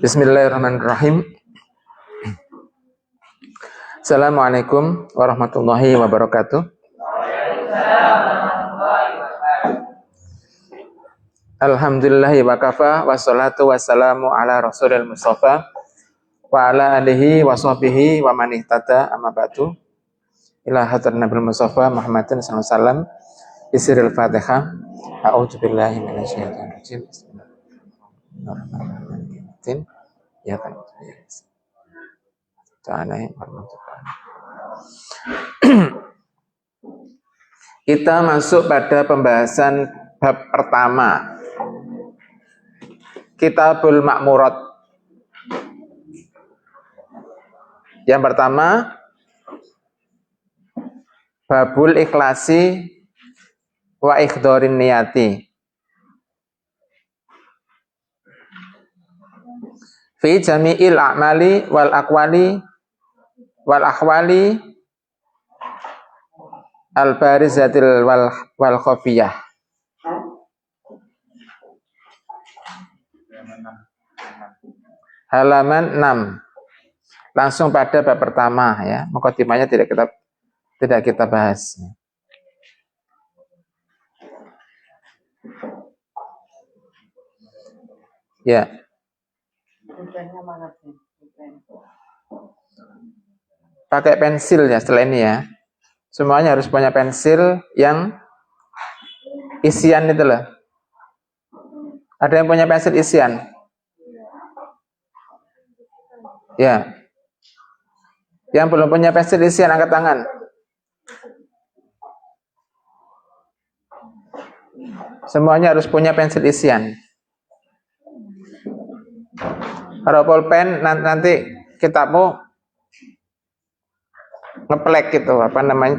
Bismillahirrahmanirrahim. Assalamualaikum warahmatullahi wabarakatuh. Alhamdulillahi wa kafa wassalatu wassalamu ala rasulil mustafa wa ala alihi wa sahbihi wa man ihtada amma ba'du. Ila hadrat nabil mustafa Muhammadin sallallahu alaihi wasallam isril Fatihah. A'udzu billahi minasyaitonir rajim. Bismillahirrahmanirrahim. Ya kan. Kita masuk pada pembahasan bab pertama, Kitabul Ma'murat. Yang pertama, Babul Ikhlasi wa Ikhdorin Niyati. Fi jami'il a'mali wal aqwali wal ahwali al barizatil wal khafiyah. Halaman 6. Langsung pada bab pertama ya. Mukadimahnya tidak kita bahas. Ya. Pakai pensil ya setelah ini ya. Semuanya harus punya pensil yang isian itu loh. Ada yang punya pensil isian? Ya. Yang belum punya pensil isian angkat tangan. Semuanya harus punya pensil isian. Kalau pulpen nanti kitabmu ngeplek gitu,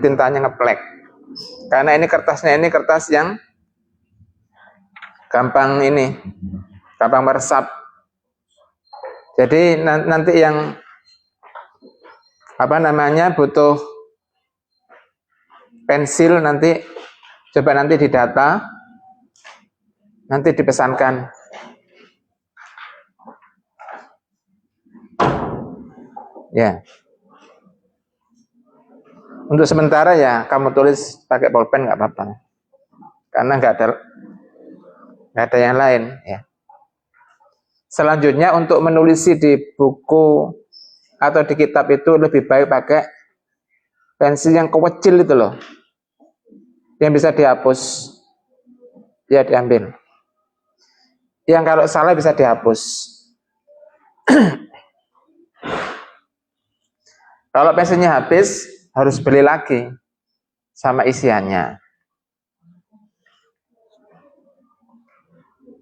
tintanya ngeplek. Karena ini kertasnya ini kertas yang gampang meresap. Jadi nanti yang butuh pensil nanti coba nanti didata, nanti dipesankan. Ya. Untuk sementara ya kamu tulis pakai pulpen nggak apa-apa, karena nggak ada yang lain ya. Selanjutnya untuk menulis di buku atau di kitab itu lebih baik pakai pensil yang kecil itu loh, yang bisa dihapus. Ya diambil. Yang kalau salah bisa dihapus. Kalau pensilnya habis, harus beli lagi sama isiannya.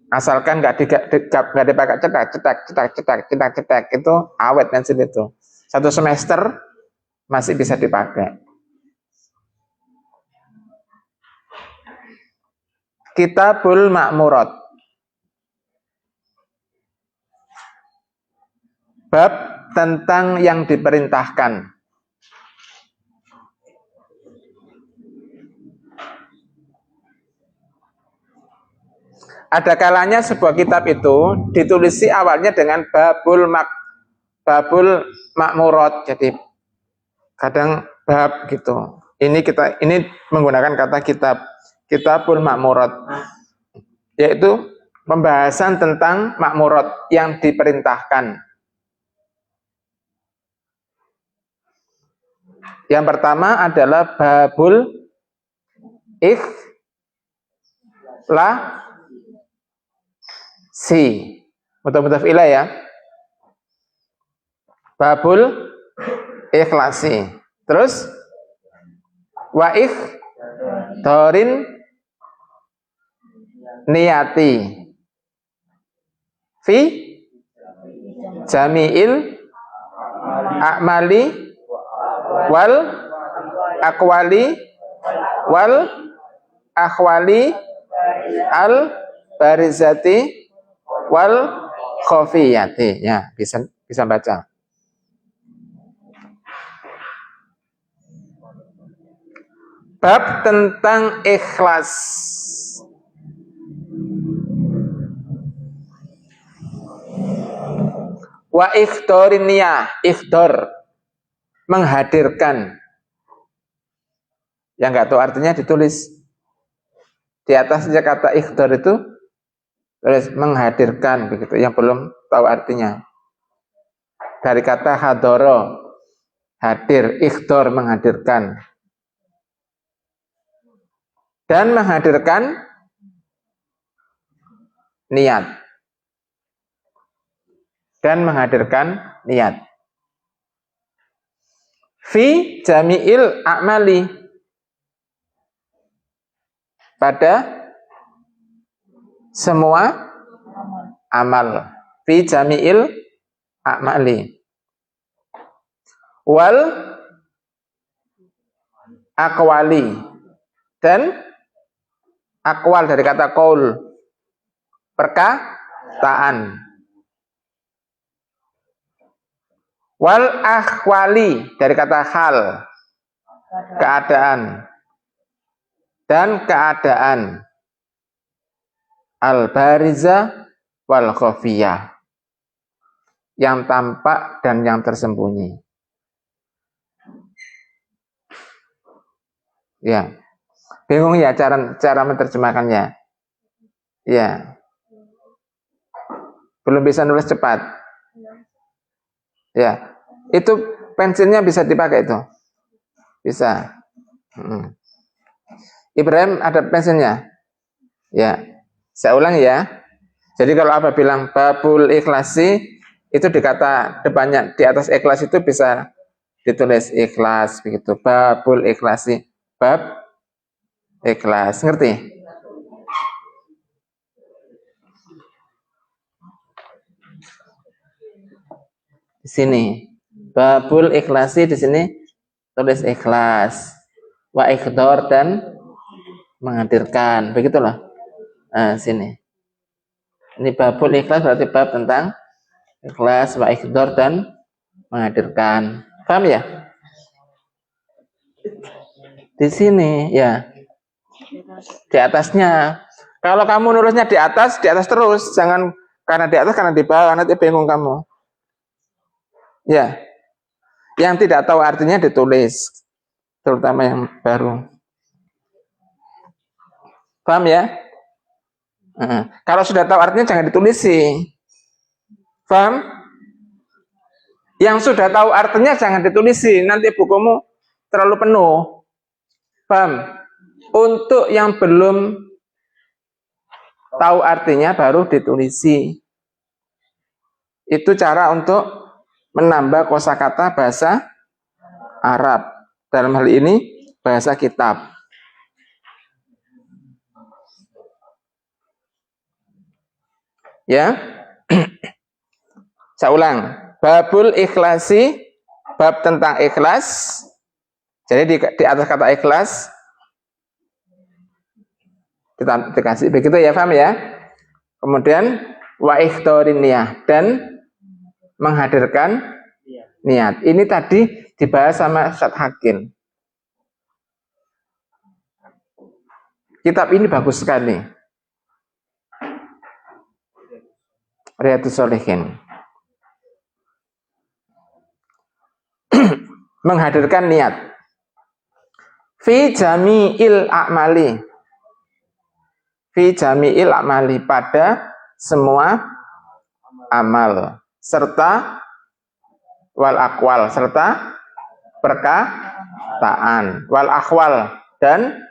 Asalkan nggak dipakai cetak, itu awet pensil itu. 1 semester masih bisa dipakai. Kitabul Ma'murat. Bab tentang yang diperintahkan. Ada kalanya sebuah kitab itu ditulisi awalnya dengan babul Ma'murat. Jadi kadang bab gitu. Ini menggunakan kata Kitabul Ma'murat, yaitu pembahasan tentang Ma'murat yang diperintahkan. Yang pertama adalah babul ikhlasi. Mutaf ilah ya. Babul ikhlasi. Terus wa ikhdorin niyati fi jami'il a'mali wal aqwali wal ahwali al barizati wal khafiyati. Ya, bisa baca. Bab tentang ikhlas. Wa ikhdorin niyah, ikhdor, menghadirkan. Yang nggak tahu artinya ditulis. Di atasnya kata ikhdor itu tulis menghadirkan begitu, yang belum tahu artinya. Dari kata hadoro, hadir, ikhdor, menghadirkan. Dan menghadirkan niat. Dan menghadirkan niat. Fi jami'il a'mali, pada semua amal. Fi jami'il a'mali. Wal aqwali, dan akwal dari kata qaul, perkataan. Wal akhwali dari kata hal, keadaan. Dan keadaan. Al bariza wal khafiyah, yang tampak dan yang tersembunyi. Ya. Bingung ya cara menerjemahkannya? Ya. Belum bisa nulis cepat? Ya. Itu pensilnya bisa dipakai itu? Bisa. Ibrahim ada pensilnya? Ya. Saya ulang ya. Jadi kalau Abah bilang babul ikhlasi, itu di kata depannya, di atas ikhlas itu bisa ditulis ikhlas begitu. Babul ikhlasi, bab ikhlas. Ngerti? Di sini babul ikhlasi, di sini tulis ikhlas. Wa ikhdor, dan menghadirkan. Begitulah. Nah, sini. Ini babul ikhlas berarti bab tentang ikhlas, wa ikhdor, dan menghadirkan. Paham ya? Di sini ya. Di atasnya. Kalau kamu nulisnya di atas terus. Jangan karena di atas, karena di bawah, nanti bingung kamu. Ya. Yang tidak tahu artinya ditulis. Terutama yang baru. Paham ya? Kalau sudah tahu artinya jangan ditulis sih. Paham? Yang sudah tahu artinya jangan ditulisi, nanti bukumu terlalu penuh. Paham? Untuk yang belum tahu artinya baru ditulisi. Itu cara untuk menambah kosakata bahasa Arab. Dalam hal ini bahasa kitab. Ya. Saya ulang. Babul ikhlasi, bab tentang ikhlas. Jadi di atas kata ikhlas kita dikasih begitu ya, paham ya? Kemudian wa ikhdorin niyah, dan menghadirkan niat. Ini tadi dibahas sama Ustaz Hakim. Kitab ini bagus sekali. Riyadhus Shalihin. Menghadirkan niat. Fi jami'il a'mali. Fi jami'il a'mali, pada semua amal. Serta wal akwal, serta perkataan. Wal akwal, dan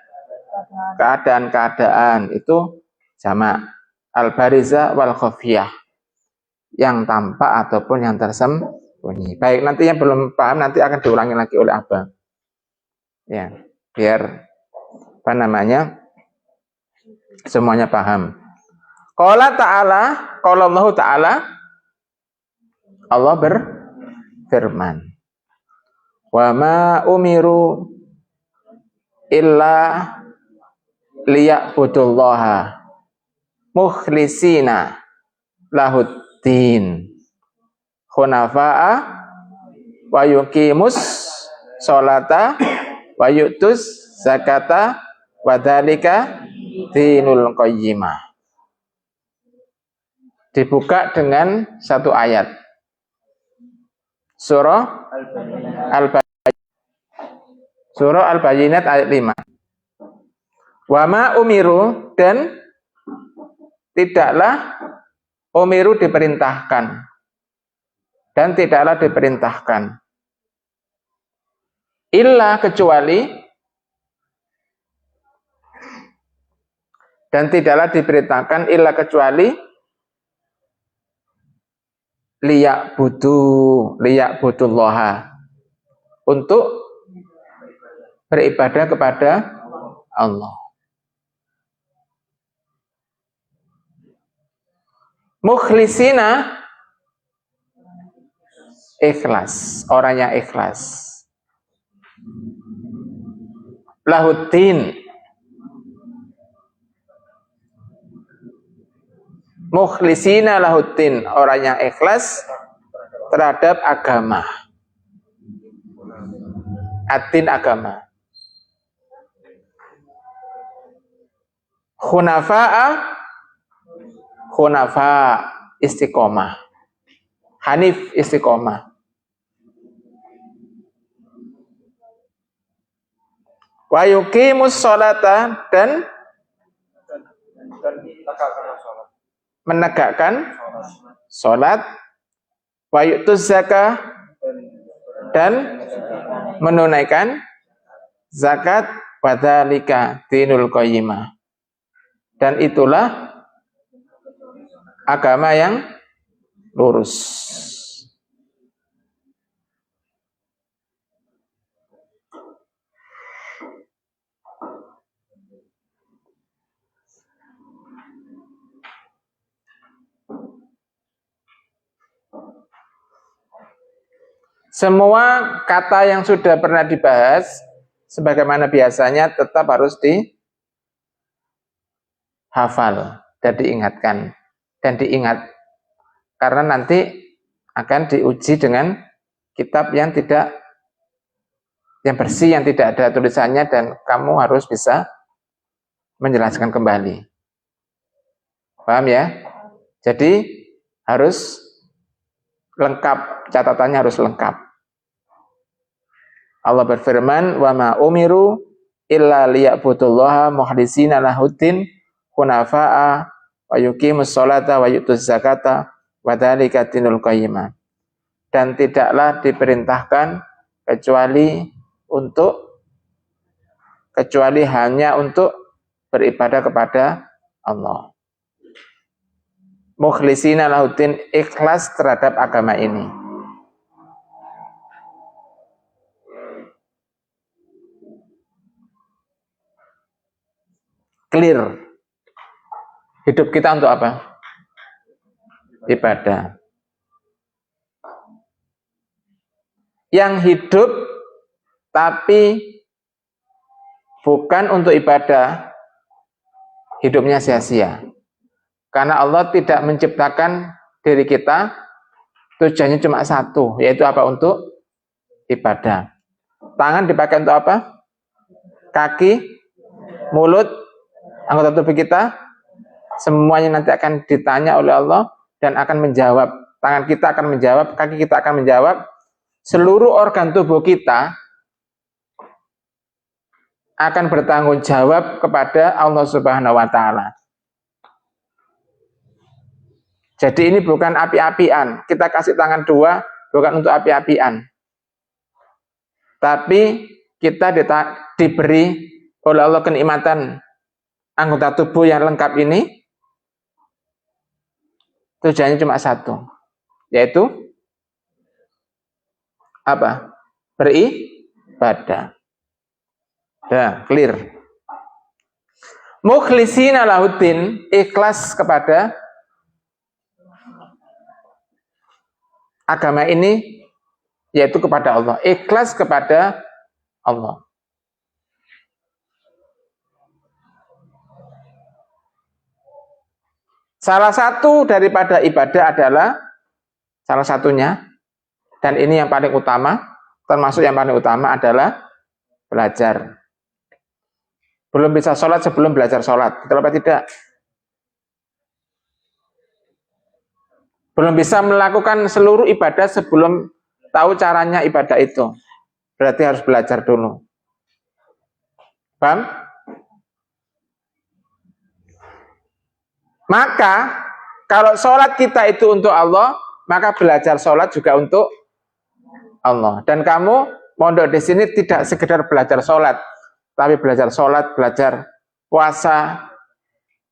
keadaan-keadaan. Itu jamak. Al bariza wal khafiyah, yang tampak ataupun yang tersembunyi. Baik, nanti yang belum paham nanti akan diulangi lagi oleh Abang. Ya, biar apa namanya? Semuanya paham. Qala ta'ala, qala Allah ta'ala, Allah berfirman, wa ma umiru illa liya'budullaha mukhlisina lahuddin khunafa'a wa yuqimus sholata wa yu'tus zakata wa dzalika dinul qayyimah. Dibuka dengan satu ayat. Surah Al-Bayyinat. Surah Al-Bayyinat ayat 5. Wa ma umiru, dan tidaklah umiru diperintahkan, dan tidaklah diperintahkan illa kecuali, dan tidaklah diperintahkan illa kecuali liya'budullaha, untuk beribadah kepada Allah. Mukhlisina, ikhlas, orang yang ikhlas. Lahuddin, mukhlisina lahuddin, orang yang ikhlas terhadap agama. Ad-din, agama. Hunafa istiqomah. Hanif istiqomah. Wa yuqimus sholata, dan menegakkan sholat. Wa yu'tuz zakah, dan menunaikan zakat. Wadzalika dinul qayyimah, dan itulah agama yang lurus. Semua kata yang sudah pernah dibahas, sebagaimana biasanya, tetap harus dihafal dan diingatkan dan diingat, karena nanti akan diuji dengan kitab yang bersih, yang tidak ada tulisannya, dan kamu harus bisa menjelaskan kembali. Paham ya? Jadi harus lengkap, catatannya harus lengkap. Allah berfirman, wa ma umiru illa liya'budullaha mukhlisina lahuddin hunafa'a wa yuqimus sholata wa yu'tuz zakata wa dzalika dinul qayyimah. Dan tidaklah diperintahkan kecuali hanya untuk beribadah kepada Allah. Mukhlisina lahuddin, ikhlas terhadap agama ini. Clear. Hidup kita untuk apa? Ibadah. Yang hidup tapi bukan untuk ibadah, hidupnya sia-sia. Karena Allah tidak menciptakan diri kita tujuannya cuma satu, yaitu apa? Untuk ibadah. Tangan dipakai untuk apa? Kaki, mulut, anggota tubuh kita, semuanya nanti akan ditanya oleh Allah dan akan menjawab. Tangan kita akan menjawab, kaki kita akan menjawab. Seluruh organ tubuh kita akan bertanggung jawab kepada Allah Subhanahu wa Ta'ala. Jadi ini bukan api-apian. Kita kasih tangan dua bukan untuk api-apian. Tapi kita diberi oleh Allah kenikmatan anggota tubuh yang lengkap ini, tujuannya cuma satu, yaitu apa? Beribadah. Dah, clear. Mukhlisina lahuddin, ikhlas kepada agama ini, yaitu kepada Allah. Ikhlas kepada Allah. Salah satu daripada ibadah adalah, salah satunya, dan ini yang paling utama, termasuk yang paling utama adalah belajar. Belum bisa sholat sebelum belajar sholat, betul apa tidak? Belum bisa melakukan seluruh ibadah sebelum tahu caranya ibadah itu. Berarti harus belajar dulu. Paham? Maka kalau sholat kita itu untuk Allah, maka belajar sholat juga untuk Allah. Dan kamu mondok di sini tidak sekedar belajar sholat, tapi belajar sholat, belajar puasa,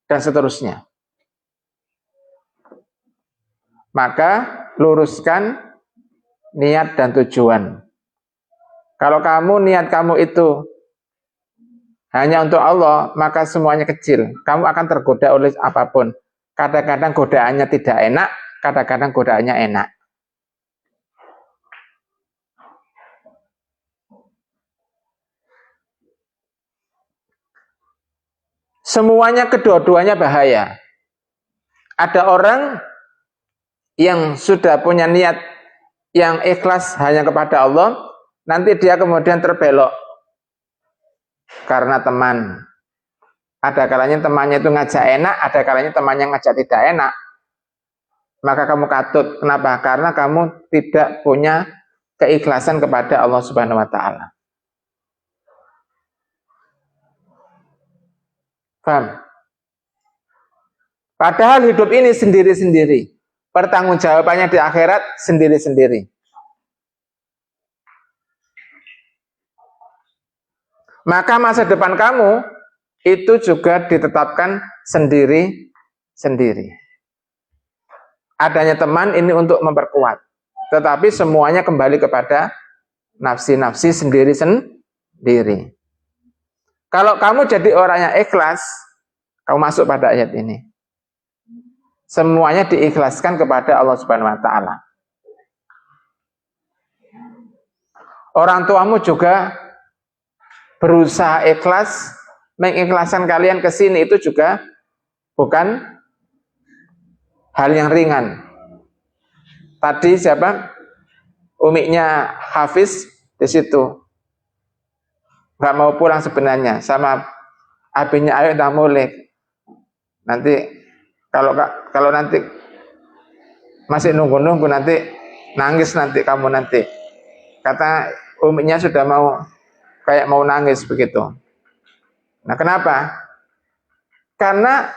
dan seterusnya. Maka luruskan niat dan tujuan. Kalau niat kamu itu hanya untuk Allah, maka semuanya kecil. Kamu akan tergoda oleh apapun. Kadang-kadang godaannya tidak enak, kadang-kadang godaannya enak. Semuanya kedua-duanya bahaya. Ada orang yang sudah punya niat yang ikhlas hanya kepada Allah, nanti dia kemudian terbelok karena teman. Ada kalanya temannya itu ngajak enak, ada kalanya temannya ngajak tidak enak. Maka kamu katut. Kenapa? Karena kamu tidak punya keikhlasan kepada Allah Subhanahu wa taala. Paham? Padahal hidup ini sendiri-sendiri. Pertanggungjawabannya di akhirat sendiri-sendiri. Maka masa depan kamu itu juga ditetapkan sendiri-sendiri. Adanya teman ini untuk memperkuat. Tetapi semuanya kembali kepada nafsi-nafsi sendiri-sendiri. Kalau kamu jadi orang yang ikhlas, kamu masuk pada ayat ini. Semuanya diikhlaskan kepada Allah Subhanahu wa taala. Orang tuamu juga berusaha ikhlas, mengikhlaskan kalian ke sini itu juga bukan hal yang ringan. Tadi siapa? Umiknya Hafiz di situ. Nggak mau pulang sebenarnya, sama abinya ayo tak mulai. Nanti kalau nanti masih nunggu-nunggu nanti nangis nanti kamu nanti. Kata umiknya sudah mau kayak mau nangis begitu. Nah, kenapa? Karena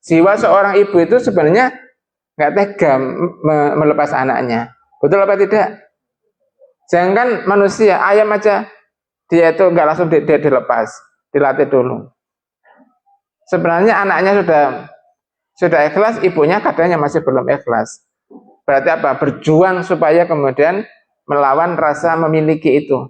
jiwa seorang ibu itu sebenarnya nggak tega melepas anaknya. Betul apa tidak? Jangan manusia, ayam aja dia itu nggak langsung dia dilepas, dilatih dulu. Sebenarnya anaknya sudah ikhlas, ibunya katanya masih belum ikhlas. Berarti apa? Berjuang supaya kemudian melawan rasa memiliki itu.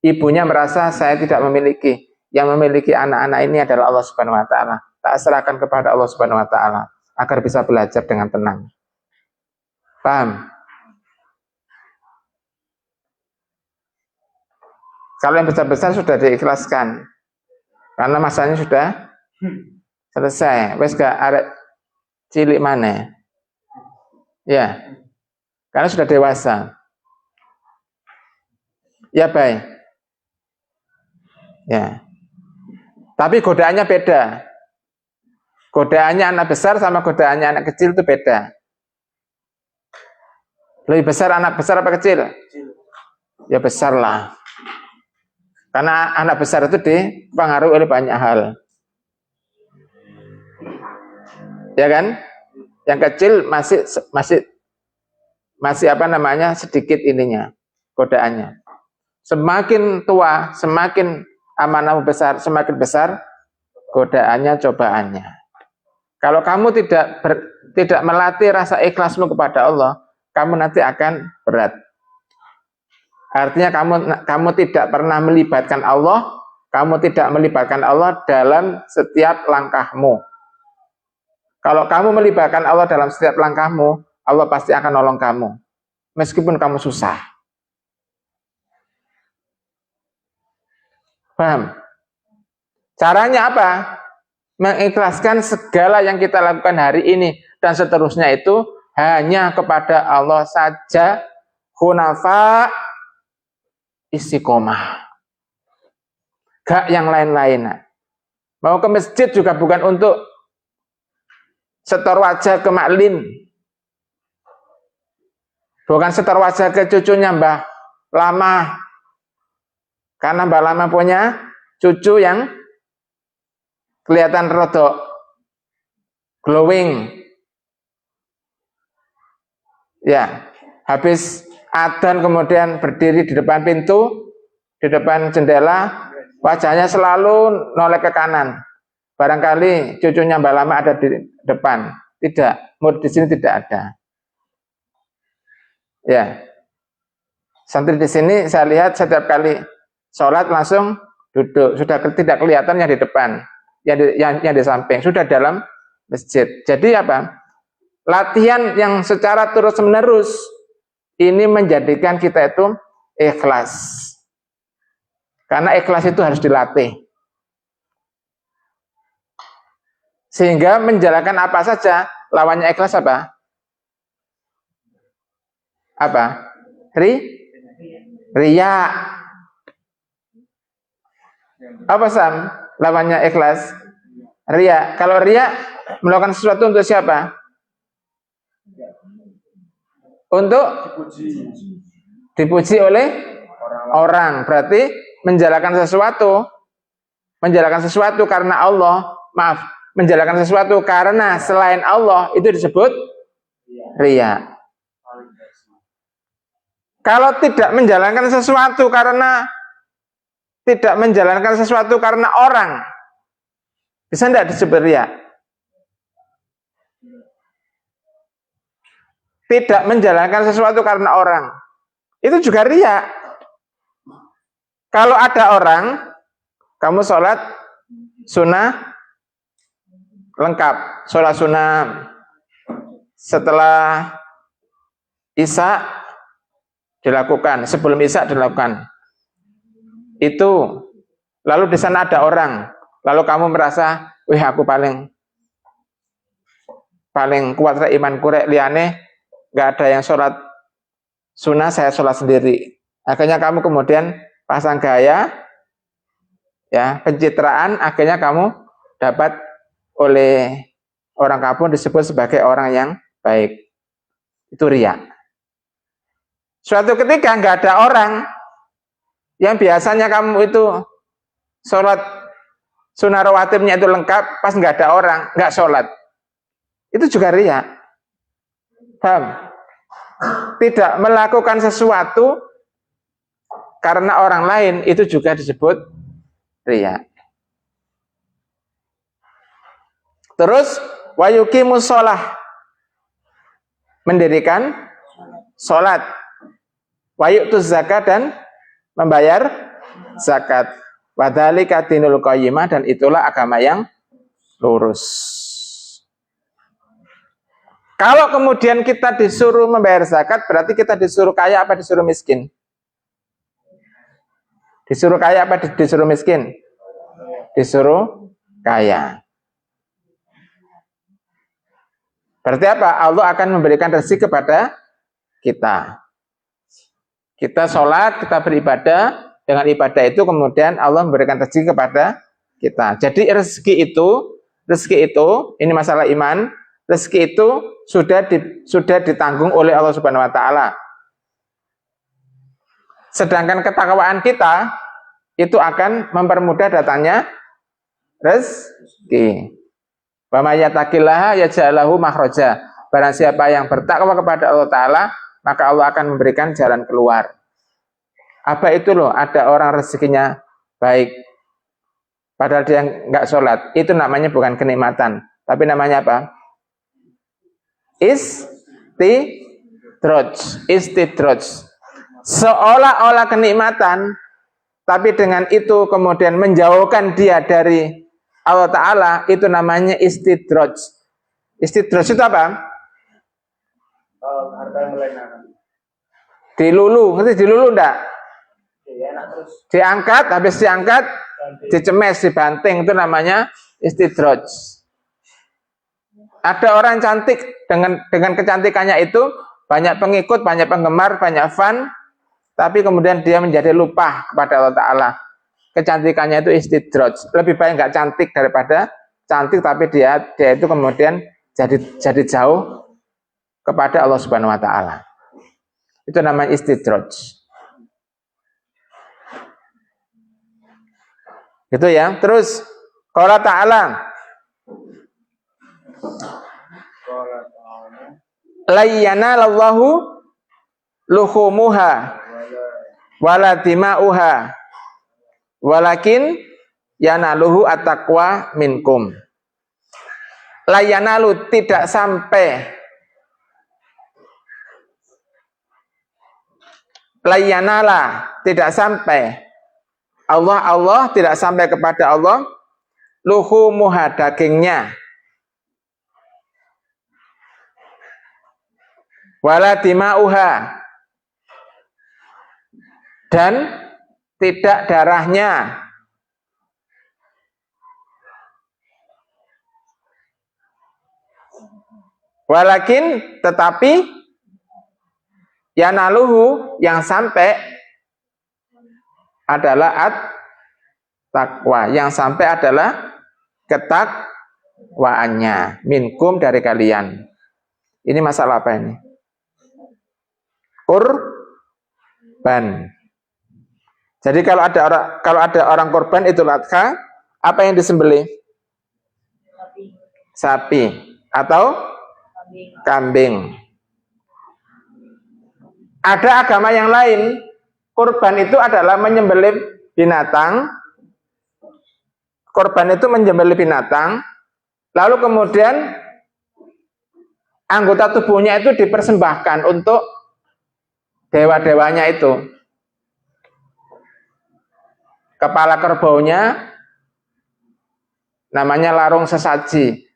Ibunya merasa saya tidak memiliki. Yang memiliki anak-anak ini adalah Allah Subhanahu wa taala. Tak serahkan kepada Allah Subhanahu wa taala agar bisa belajar dengan tenang. Paham? Kalau yang besar-besar sudah diikhlaskan. Karena masanya sudah selesai. Wes gak arek cilik mana? Ya. Karena sudah dewasa. Ya baik. Ya. Tapi godaannya beda. Godaannya anak besar sama godaannya anak kecil itu beda. Lebih besar anak besar apa kecil? Ya besar lah. Karena anak besar itu dipengaruhi oleh banyak hal. Ya kan? Yang kecil masih apa namanya? Sedikit ininya, godaannya. Semakin tua, semakin amanah besar, semakin besar godaannya, cobaannya. Kalau kamu tidak melatih rasa ikhlasmu kepada Allah, kamu nanti akan berat. Artinya kamu tidak pernah melibatkan Allah, kamu tidak melibatkan Allah dalam setiap langkahmu. Kalau kamu melibatkan Allah dalam setiap langkahmu, Allah pasti akan nolong kamu, meskipun kamu susah. Paham? Caranya apa? Mengikhlaskan segala yang kita lakukan hari ini dan seterusnya itu hanya kepada Allah saja, hunafa, istiqomah. Gak yang lain-lain. Mau ke masjid juga bukan untuk setor wajah ke maklin. Bukan setor wajah ke cucunya Mbah Lama. Karena Mbah Lama punya cucu yang kelihatan rodok glowing. Ya, habis adzan kemudian berdiri di depan pintu, di depan jendela, wajahnya selalu noleh ke kanan. Barangkali cucunya Mbah Lama ada di depan. Tidak, di sini tidak ada. Ya, santri di sini saya lihat setiap kali sholat langsung duduk, sudah tidak kelihatan yang di depan, yang di samping, sudah dalam masjid. Jadi apa? Latihan yang secara terus-menerus ini menjadikan kita itu ikhlas. Karena ikhlas itu harus dilatih. Sehingga menjalankan apa saja, lawannya ikhlas apa? Apa? Riya. Apa Sam? Lawannya ikhlas? Riya. Kalau riya melakukan sesuatu untuk siapa? Untuk dipuji oleh orang. Berarti menjalankan sesuatu karena Allah, menjalankan sesuatu karena selain Allah itu disebut riya. Kalau tidak menjalankan sesuatu karena orang, bisa tidak disebut riya? Tidak menjalankan sesuatu karena orang, itu juga riya. Kalau ada orang, kamu sholat sunnah lengkap, sholat sunnah setelah isya dilakukan, sebelum isya dilakukan. Itu, lalu di sana ada orang, lalu kamu merasa, wih aku paling kuat rek imanku rek, liane nggak ada yang sholat sunnah, saya sholat sendiri. Akhirnya kamu kemudian pasang gaya, ya pencitraan, akhirnya kamu dapat oleh orang kampung disebut sebagai orang yang baik. Itu riya. Suatu ketika nggak ada orang, yang biasanya kamu itu sholat sunnah rawatibnya itu lengkap, pas nggak ada orang, nggak sholat. Itu juga riya. Paham? Tidak melakukan sesuatu karena orang lain, itu juga disebut riya. Terus wayuqimus shalah, mendirikan sholat, wayu'tuz zakat, dan membayar zakat. Wadzalika dinul qayyimah, dan itulah agama yang lurus. Kalau kemudian kita disuruh membayar zakat, berarti kita disuruh kaya apa disuruh miskin? Disuruh kaya apa disuruh miskin? Disuruh kaya. Berarti apa? Allah akan memberikan rezeki kepada kita. Kita sholat, kita beribadah, dengan ibadah itu kemudian Allah memberikan rezeki kepada kita. Jadi rezeki itu, ini masalah iman, rezeki itu sudah ditanggung oleh Allah Subhanahu wa taala. Sedangkan ketakwaan kita itu akan mempermudah datangnya rezeki. Wa may yattaqillaha yaj'al lahu makhraja. Barang siapa yang bertakwa kepada Allah taala, maka Allah akan memberikan jalan keluar. Apa itu loh? Ada orang rezekinya baik, padahal dia nggak sholat. Itu namanya bukan kenikmatan, tapi namanya apa? Istidraj. Seolah-olah kenikmatan, tapi dengan itu kemudian menjauhkan dia dari Allah Ta'ala, itu namanya istidraj. Istidraj itu apa? Dilulu, ngerti dilulu enggak? Diangkat, habis diangkat, dicemes, dibanting, itu namanya istidraj. Ada orang cantik, dengan kecantikannya itu banyak pengikut, banyak penggemar, banyak fan, tapi kemudian dia menjadi lupa kepada Allah Ta'ala. Kecantikannya itu istidraj. Lebih baik nggak cantik daripada cantik, tapi dia itu kemudian jadi jauh kepada Allah Subhanahu wa taala. Itu namanya istidraj. Gitu ya. Terus qala ta'ala la yanalallahu luhumuha wala dima'uha walakin yanaluhu at-taqwa minkum. La yanalu tidak sampai, la yanala tidak sampai, Allah tidak sampai kepada Allah luhumuha dagingnya, wala dima'uha dan tidak darahnya, walakin tetapi yanaluhu yang sampai adalah at-taqwa, yang sampai adalah ketakwaannya minkum dari kalian. Ini masalah apa ini? Kurban. Jadi kalau ada orang kurban itu adha, apa yang disembelih? Sapi atau kambing. Ada agama yang lain, kurban itu adalah menyembelih binatang. Kurban itu menyembelih binatang, lalu kemudian anggota tubuhnya itu dipersembahkan untuk dewa-dewanya itu. Kepala kerbaunya namanya larung sesaji.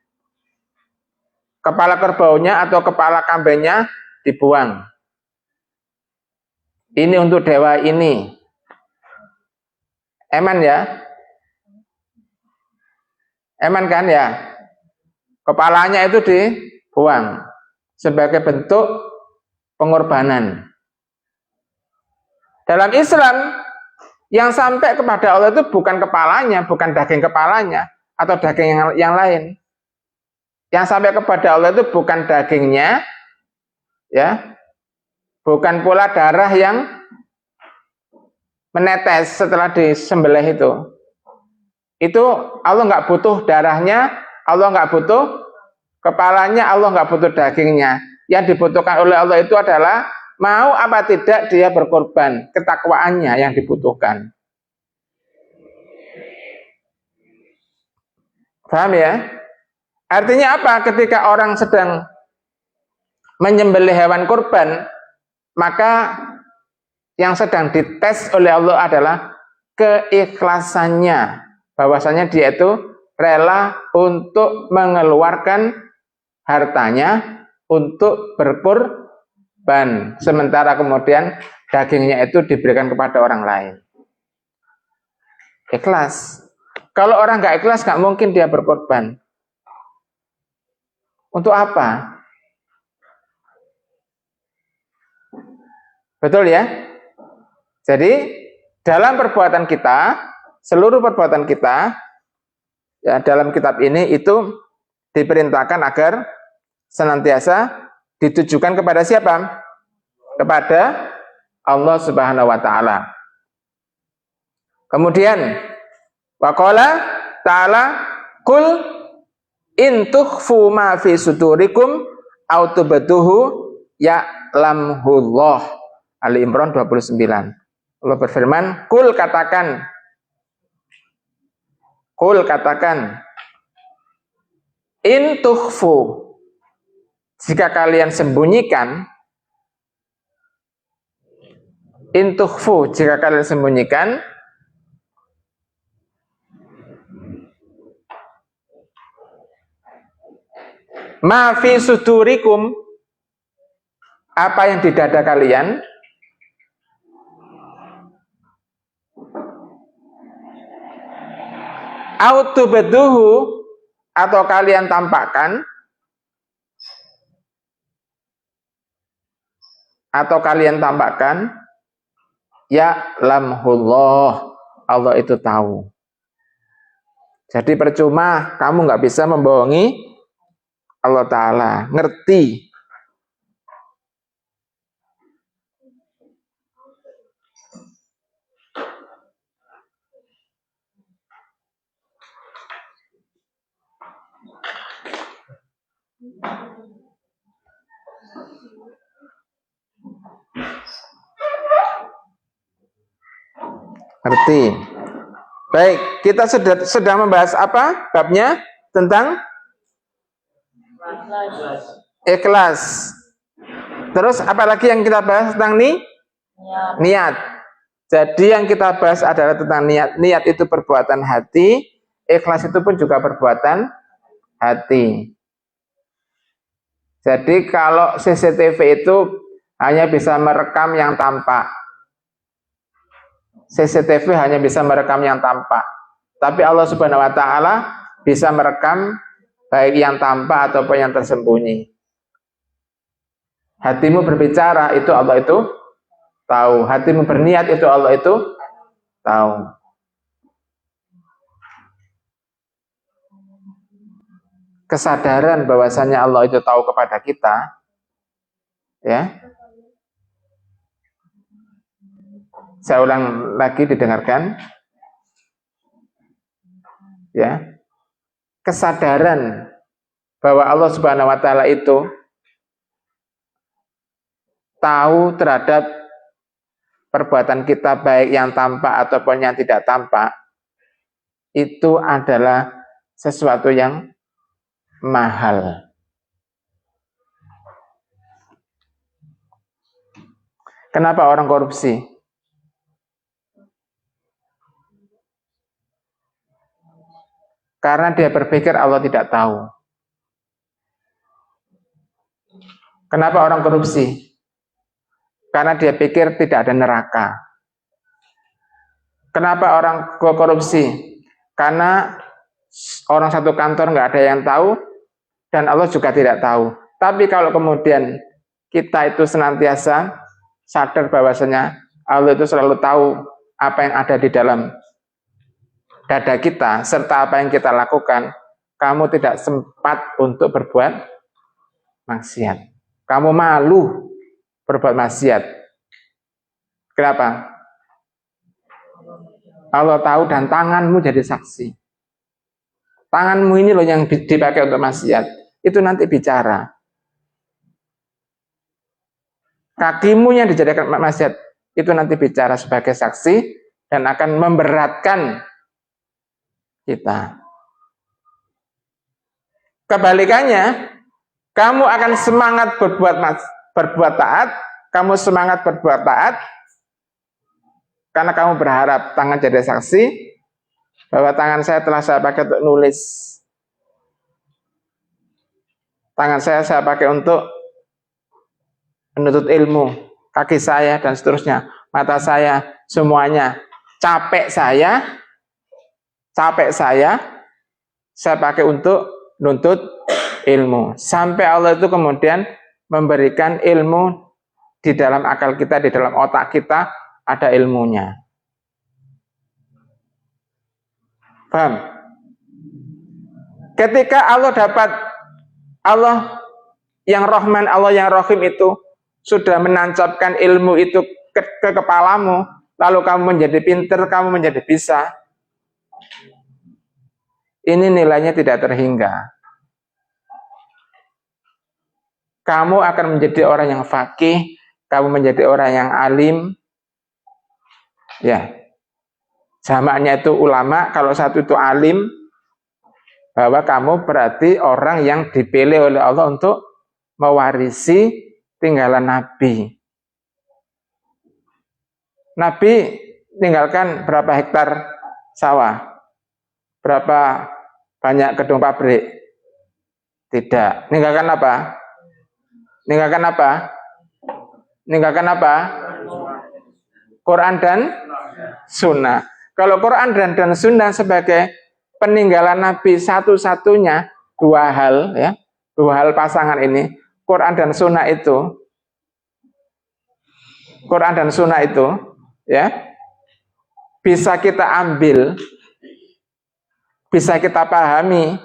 Kepala kerbaunya atau kepala kambingnya dibuang. Ini untuk dewa ini. Eman ya? Eman kan ya? Kepalanya itu dibuang sebagai bentuk pengorbanan. Dalam Islam, yang sampai kepada Allah itu bukan kepalanya, bukan daging kepalanya atau daging yang lain. Yang sampai kepada Allah itu bukan dagingnya, ya, bukan pula darah yang menetes setelah disembelih itu. Itu Allah nggak butuh darahnya, Allah nggak butuh kepalanya, Allah nggak butuh dagingnya. Yang dibutuhkan oleh Allah itu adalah mau apa tidak dia berkorban, ketakwaannya yang dibutuhkan. Paham ya? Artinya apa? Ketika orang sedang menyembelih hewan kurban, maka yang sedang dites oleh Allah adalah keikhlasannya, bahwasanya dia itu rela untuk mengeluarkan hartanya untuk berkorban, sementara kemudian dagingnya itu diberikan kepada orang lain. Ikhlas. Kalau orang nggak ikhlas, nggak mungkin dia berkorban. Untuk apa? Betul ya? Jadi dalam perbuatan kita, seluruh perbuatan kita ya, dalam kitab ini itu diperintahkan agar senantiasa ditujukan kepada siapa? Kepada Allah Subhanahu wa taala. Kemudian waqala ta'ala qul in tukhfu ma fi sudurikum aw tubduhu ya'lamhullah. Ali Imran 29. Allah berfirman, qul katakan in tukhfu, jika kalian sembunyikan, in tukhfu, jika kalian sembunyikan, ma fi sudurikum, apa yang di dada kalian, autubduhu, atau kalian tampakkan, ya lamhullah, Allah itu tahu. Jadi percuma kamu nggak bisa membohongi Allah Ta'ala, ngerti. Ngerti? Baik, kita sudah membahas apa? Babnya tentang ikhlas. Terus apalagi yang kita bahas tentang niat. Jadi yang kita bahas adalah tentang niat. Niat itu perbuatan hati, ikhlas itu pun juga perbuatan hati. Jadi kalau CCTV itu hanya bisa merekam yang tampak. CCTV hanya bisa merekam yang tampak. Tapi Allah Subhanahu wa taala bisa merekam baik yang tampak ataupun yang tersembunyi. Hatimu berbicara, itu Allah itu tahu. Hatimu berniat, itu Allah itu tahu. Kesadaran bahwasanya Allah itu tahu kepada kita, ya. Saya ulang lagi, didengarkan. Ya. Kesadaran bahwa Allah Subhanahu wa taala itu tahu terhadap perbuatan kita baik yang tampak ataupun yang tidak tampak, itu adalah sesuatu yang mahal. Kenapa orang korupsi? Karena dia berpikir Allah tidak tahu. Kenapa orang korupsi? Karena dia pikir tidak ada neraka. Kenapa orang korupsi? Karena orang satu kantor nggak ada yang tahu, dan Allah juga tidak tahu. Tapi kalau kemudian kita itu senantiasa sadar bahwasanya Allah itu selalu tahu apa yang ada di dalam dada kita, serta apa yang kita lakukan, kamu tidak sempat untuk berbuat maksiat. Kamu malu berbuat maksiat. Kenapa? Allah tahu dan tanganmu jadi saksi. Tanganmu ini loh yang dipakai untuk maksiat. Itu nanti bicara. Kakimu yang dijadikan maksiat, itu nanti bicara sebagai saksi dan akan memberatkan kita. Kebalikannya, kamu akan semangat berbuat taat, kamu semangat berbuat taat karena kamu berharap tangan jadi saksi bahwa tangan saya telah saya pakai untuk nulis. Tangan saya pakai untuk menuntut ilmu, kaki saya dan seterusnya, mata saya, semuanya. Capek saya pakai untuk nuntut ilmu. Sampai Allah itu kemudian memberikan ilmu di dalam akal kita, di dalam otak kita ada ilmunya. Paham? Ketika Allah yang Rahman, Allah yang Rahim itu sudah menancapkan ilmu itu ke kepalamu, lalu kamu menjadi pinter, kamu menjadi bisa. Ini nilainya tidak terhingga. Kamu akan menjadi orang yang faqih, kamu menjadi orang yang alim. Ya. Jamaknya itu ulama, kalau satu itu alim, bahwa kamu berarti orang yang dipilih oleh Allah untuk mewarisi tinggalan Nabi. Nabi tinggalkan berapa hektar sawah? Berapa banyak gedung pabrik? Tidak. Ninggalkan apa? Ninggalkan apa? Ninggalkan apa? Quran dan Sunnah. Kalau Quran dan Sunnah sebagai peninggalan Nabi satu-satunya, dua hal pasangan ini, Quran dan Sunnah itu ya bisa kita ambil, bisa kita pahami.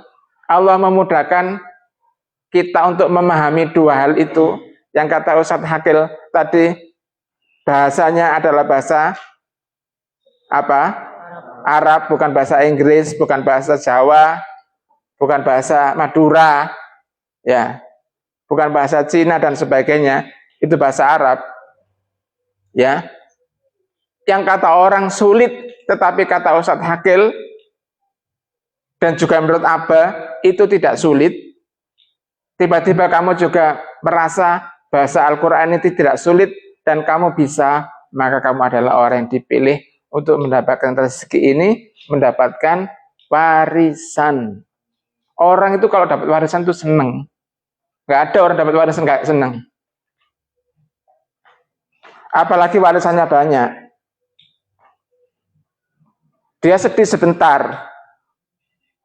Allah memudahkan kita untuk memahami dua hal itu. Yang kata Ustadz Hakil tadi, bahasanya adalah bahasa apa? Arab, bukan bahasa Inggris, bukan bahasa Jawa, bukan bahasa Madura. Ya, bukan bahasa Cina dan sebagainya, itu bahasa Arab. Ya, yang kata orang sulit, tetapi kata Ustadz Hakil dan juga menurut Abba itu tidak sulit. Tiba-tiba kamu juga merasa bahasa Al-Quran itu tidak sulit dan kamu bisa, maka kamu adalah orang yang dipilih untuk mendapatkan rezeki ini, mendapatkan warisan. Orang itu kalau dapat warisan itu seneng. Nggak ada orang dapat warisan nggak seneng. Apalagi warisannya banyak. Dia sedih sebentar.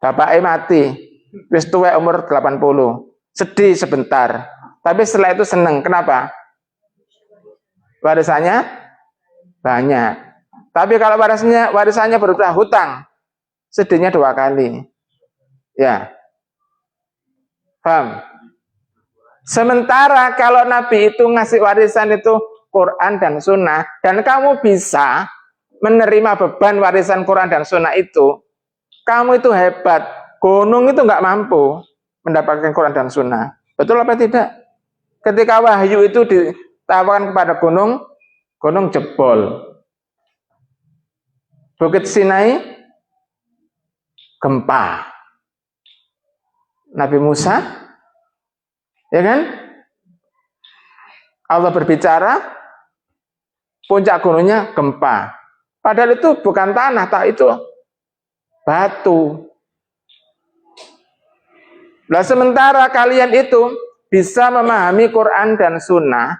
Bapaknya mati. Wis tuwek umur 80. Sedih sebentar. Tapi setelah itu seneng. Kenapa? Warisannya banyak. Tapi kalau warisannya berupa hutang, sedihnya 2 kali. Ya. Paham? Sementara kalau Nabi itu ngasih warisan itu Quran dan Sunnah, dan kamu bisa menerima beban warisan Quran dan Sunnah itu, kamu itu hebat. Gunung itu nggak mampu mendapatkan Quran dan Sunnah. Betul apa tidak? Ketika wahyu itu ditawarkan kepada gunung, gunung jebol. Bukit Sinai gempa. Nabi Musa, ya kan? Allah berbicara, puncak gunungnya gempa. Padahal itu bukan tanah, tak itu batu. Nah, sementara kalian itu bisa memahami Quran dan Sunnah,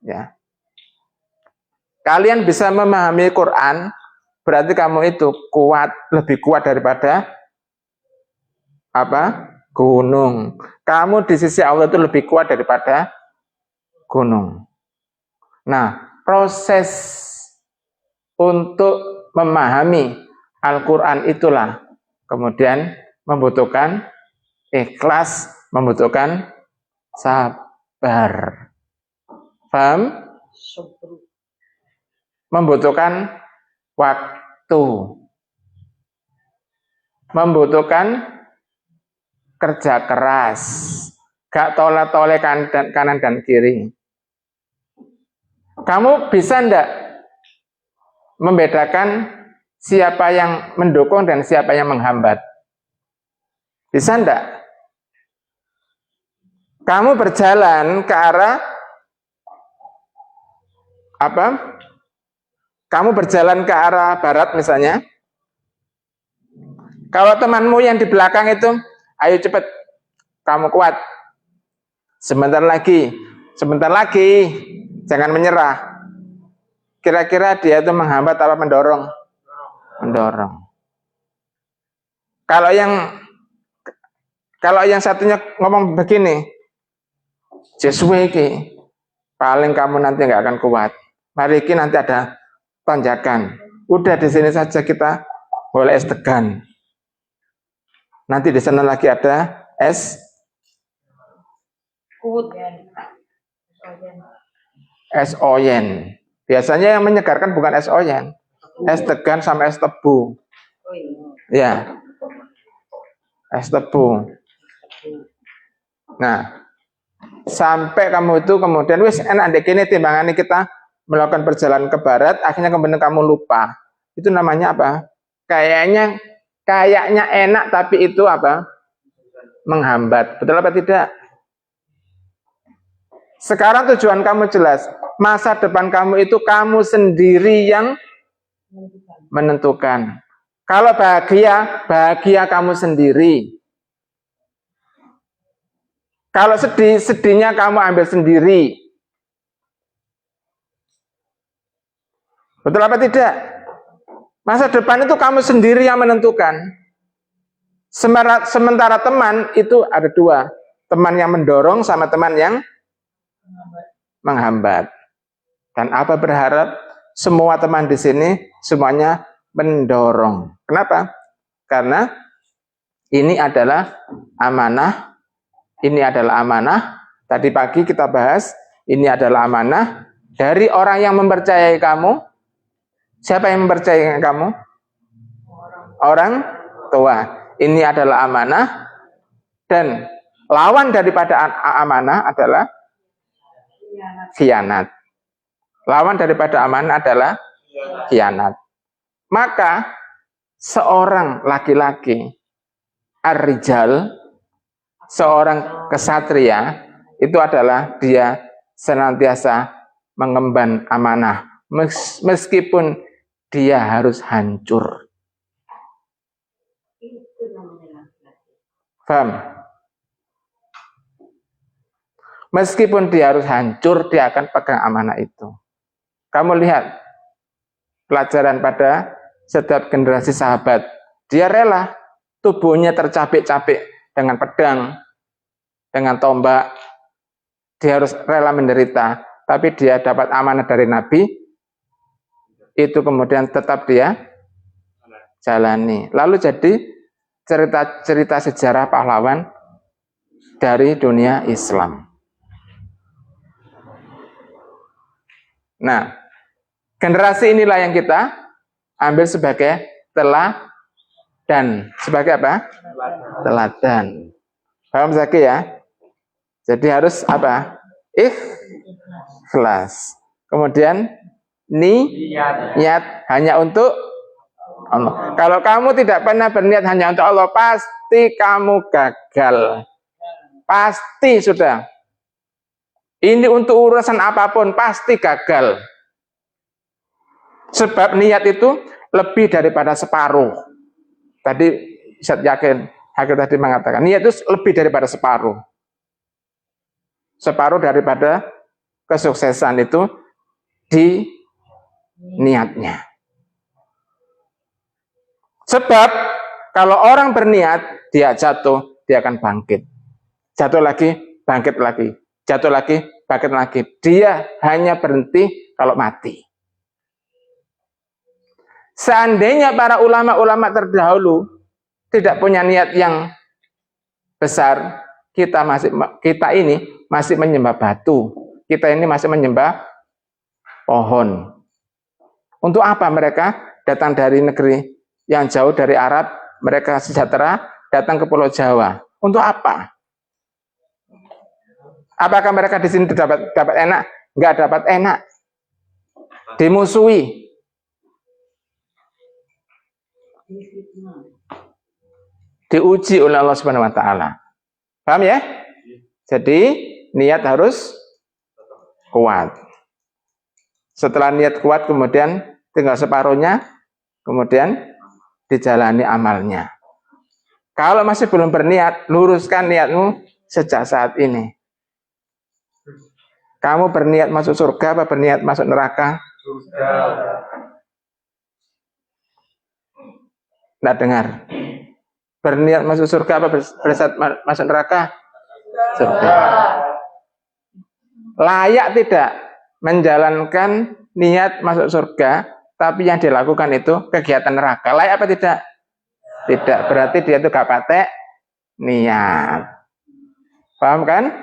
ya. Kalian bisa memahami Quran, berarti kamu itu kuat, lebih kuat daripada apa? Gunung. Kamu di sisi Allah itu lebih kuat daripada gunung. Nah, proses untuk memahami Al-Quran itulah kemudian membutuhkan ikhlas, membutuhkan sabar. Paham? Membutuhkan waktu. Membutuhkan kerja keras. Gak tolak-tolak kanan dan kiri. Kamu bisa enggak membedakan siapa yang mendukung dan siapa yang menghambat? Bisa enggak? Kamu berjalan ke arah apa? Kamu berjalan ke arah barat misalnya. Kalau temanmu yang di belakang itu, ayo cepat, kamu kuat. Sebentar lagi, jangan menyerah. Kira-kira dia itu menghambat apa mendorong? Mendorong. Kalau yang satunya ngomong begini, Jesuwe iki, paling kamu nanti nggak akan kuat. Mari iki nanti ada tanjakan. Udah di sini saja kita boleh es degan. Nanti di sana lagi ada es oyen. Biasanya yang menyegarkan bukan es oyen, es degan sama es tebu. Ya, es tebu. Nah, sampai kamu itu kemudian wis enak dek ini timbangan kita melakukan perjalanan ke barat, akhirnya kemudian kamu lupa. Itu namanya apa? Kayaknya enak tapi itu apa? Menghambat. Betul apa tidak? Sekarang tujuan kamu jelas. Masa depan kamu itu kamu sendiri yang menentukan. Kalau bahagia kamu sendiri. Kalau sedih, sedihnya kamu ambil sendiri. Betul apa tidak? Masa depan itu kamu sendiri yang menentukan. Sementara teman itu ada 2. Teman yang mendorong sama teman yang menghambat. Dan apa berharap semua teman di sini semuanya mendorong. Kenapa? Karena ini adalah amanah. Ini adalah amanah. Tadi pagi kita bahas, ini adalah amanah dari orang yang mempercayai kamu. Siapa yang mempercayai kamu? Orang tua. Ini adalah amanah dan Lawan daripada amanah adalah khianat. Lawan daripada amanah adalah khianat. Maka seorang laki-laki ar-rijal, seorang kesatria, itu adalah dia senantiasa mengemban amanah meskipun dia harus hancur. Paham? Meskipun dia harus hancur, dia akan pegang amanah itu. Kamu lihat pelajaran pada setiap generasi sahabat. Dia rela tubuhnya tercapik-capik dengan pedang, dengan tombak. Dia harus rela menderita, tapi dia dapat amanah dari Nabi, itu kemudian tetap dia jalani. Lalu jadi cerita-cerita sejarah pahlawan dari dunia Islam. Nah, generasi inilah yang kita ambil sebagai teladan. Sebagai apa? Teladan. Paham Zaki ya? Jadi harus apa? Ikhlas. Kemudian niat hanya untuk Allah. Kalau kamu tidak pernah berniat hanya untuk Allah, pasti kamu gagal. Pasti sudah. Ini untuk urusan apapun pasti gagal. Sebab niat itu lebih daripada separuh. Tadi saya yakin, Hakil tadi mengatakan, niat itu lebih daripada separuh. Separuh daripada kesuksesan itu di niatnya. Sebab kalau orang berniat, dia jatuh, dia akan bangkit. Jatuh lagi, bangkit lagi. Jatuh lagi, bangkit lagi. Dia hanya berhenti kalau mati. Seandainya para ulama-ulama terdahulu tidak punya niat yang besar, kita ini masih menyembah batu. Kita ini masih menyembah pohon. Untuk apa mereka datang dari negeri yang jauh dari Arab, mereka sejahtera datang ke Pulau Jawa? Untuk apa? Apakah mereka di sini dapat enak? Enggak dapat enak. Dimusuhi. Diuji oleh Allah Subhanahu wa taala. Paham ya? Jadi niat harus kuat. Setelah niat kuat kemudian tinggal separuhnya, kemudian dijalani amalnya. Kalau masih belum berniat, luruskan niatmu sejak saat ini. Kamu berniat masuk surga apa berniat masuk neraka? Surga. Tidak dengar. Berniat masuk surga apa berniat masuk neraka? Surga. Layak tidak menjalankan niat masuk surga, tapi yang dilakukan itu kegiatan neraka? Layak apa tidak? Tidak. Berarti dia itu gak patek niat. Paham kan?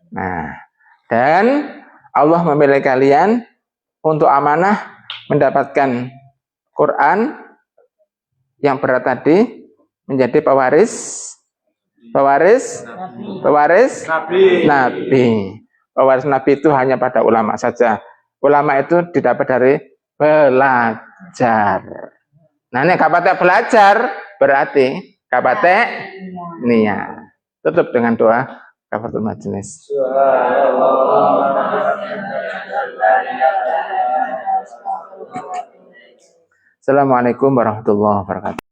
Nah, dan Allah memilih kalian untuk amanah mendapatkan Quran yang berat tadi, menjadi pewaris Nabi. Pewaris Nabi itu hanya pada ulama saja. Ulama itu didapat dari belajar. Nah, ini kapatek belajar berarti kapatek niat. Tutup dengan doa kafaratul majelis. Assalamualaikum warahmatullahi wabarakatuh.